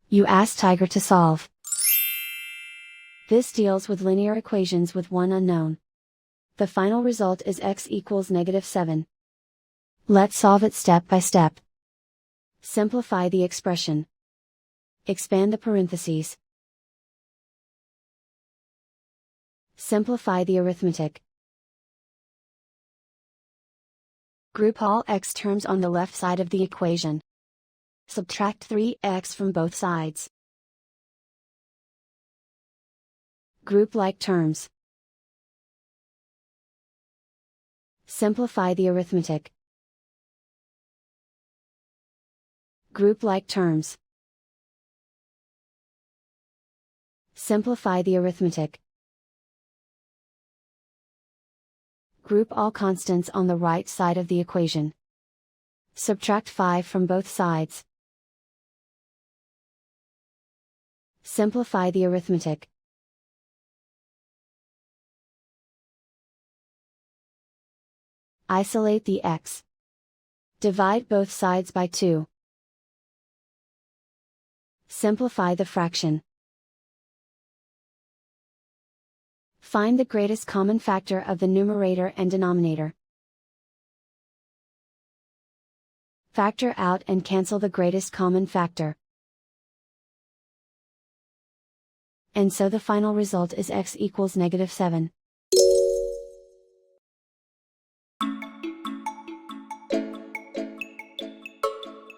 You ask Tiger to solve. This deals with linear equations with one unknown. The final result is x equals -7. Let's solve it step by step. Simplify the expression. Expand the parentheses. Simplify the arithmetic. Group all x terms on the left side of the equation. Subtract 3x from both sides. Group like terms. Simplify the arithmetic. Group like terms. Simplify the arithmetic. Group all constants on the right side of the equation. Subtract 5 from both sides. Simplify the arithmetic. Isolate the x. Divide both sides by 2. Simplify the fraction. Find the greatest common factor of the numerator and denominator. Factor out and cancel the greatest common factor. And so the final result is x equals -7.